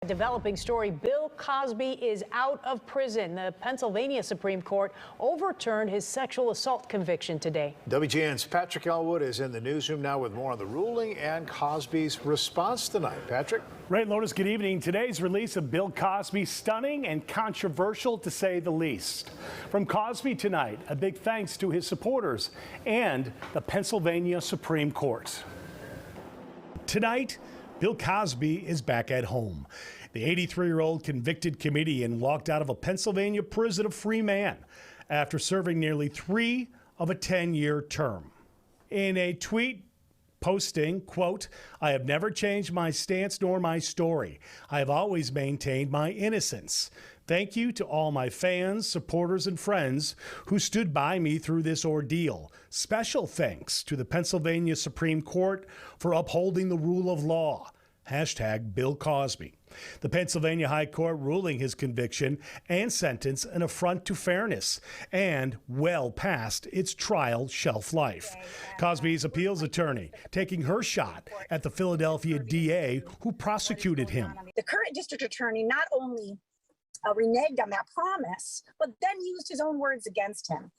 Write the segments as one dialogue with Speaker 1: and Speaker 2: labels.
Speaker 1: A developing story, Bill Cosby is out of prison. The Pennsylvania Supreme Court overturned his sexual assault conviction today.
Speaker 2: WGN's Patrick Elwood is in the newsroom now with more on the ruling and Cosby's response tonight. Patrick?
Speaker 3: Ray Lotus, good evening. Today's release of Bill Cosby, stunning and controversial to say the least. From Cosby tonight, a big thanks to his supporters and the Pennsylvania Supreme Court. Tonight, Bill Cosby is back at home. The 83-year-old convicted comedian walked out of a Pennsylvania prison a free man after serving nearly 3 of a 10-year term. In a tweet posting, quote, "I have never changed my stance nor my story. I have always maintained my innocence. Thank you to all my fans, supporters, and friends who stood by me through this ordeal. Special thanks to the Pennsylvania Supreme Court for upholding the rule of law. Hashtag Bill Cosby." The Pennsylvania High Court ruling his conviction and sentence an affront to fairness and well past its trial shelf life. Cosby's appeals attorney taking her shot at the Philadelphia DA who prosecuted him.
Speaker 4: The current district attorney not only reneged on that promise, but then used his own words against him.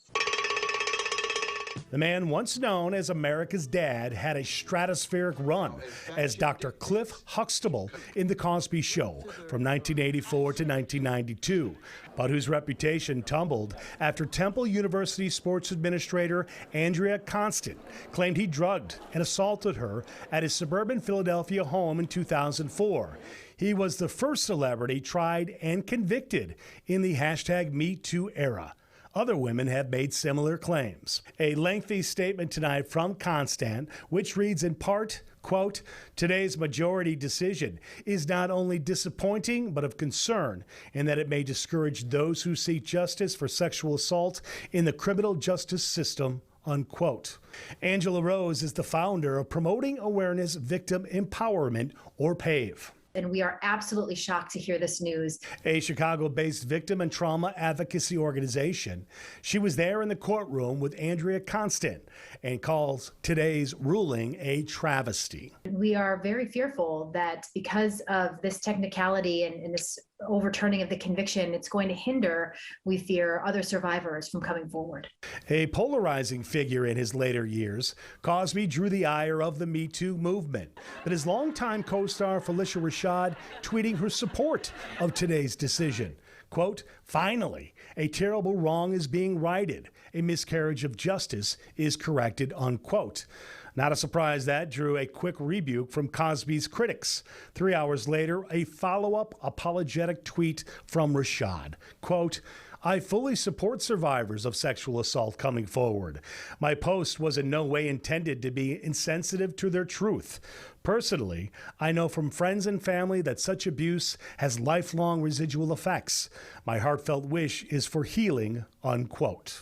Speaker 3: The man once known as America's Dad had a stratospheric run as Dr. Cliff Huxtable in The Cosby Show from 1984 to 1992, but whose reputation tumbled after Temple University sports administrator Andrea Constant claimed he drugged and assaulted her at his suburban Philadelphia home in 2004. He was the first celebrity tried and convicted in the hashtag #MeToo era. Other women have made similar claims. A lengthy statement tonight from Constant, which reads in part, quote, "Today's majority decision is not only disappointing, but of concern in that it may discourage those who seek justice for sexual assault in the criminal justice system," unquote. Angela Rose is the founder of Promoting Awareness Victim Empowerment, or PAVE.
Speaker 5: And we are absolutely shocked to hear this news.
Speaker 3: A Chicago-based victim and trauma advocacy organization. She was there in the courtroom with Andrea Constant and calls today's ruling a travesty.
Speaker 5: We are very fearful that because of this technicality and this overturning of the conviction, it's going to hinder, we fear, other survivors from coming forward.
Speaker 3: A polarizing figure in his later years, Cosby drew the ire of the Me Too movement, but his longtime co-star Phylicia Rashad tweeting her support of today's decision. Quote, "Finally, a terrible wrong is being righted. A miscarriage of justice is corrected," unquote. Not a surprise that drew a quick rebuke from Cosby's critics. 3 hours later, a follow-up apologetic tweet from Rashad. Quote, "I fully support survivors of sexual assault coming forward. My post was in no way intended to be insensitive to their truth. Personally, I know from friends and family that such abuse has lifelong residual effects. My heartfelt wish is for healing," unquote.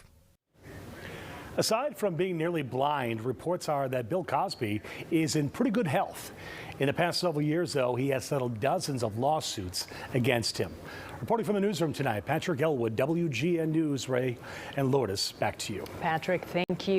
Speaker 3: Aside from being nearly blind, reports are that Bill Cosby is in pretty good health. In the past several years, though, he has settled dozens of lawsuits against him. Reporting from the newsroom tonight, Patrick Elwood, WGN News. Ray and Lourdes, back to you.
Speaker 1: Patrick, thank you.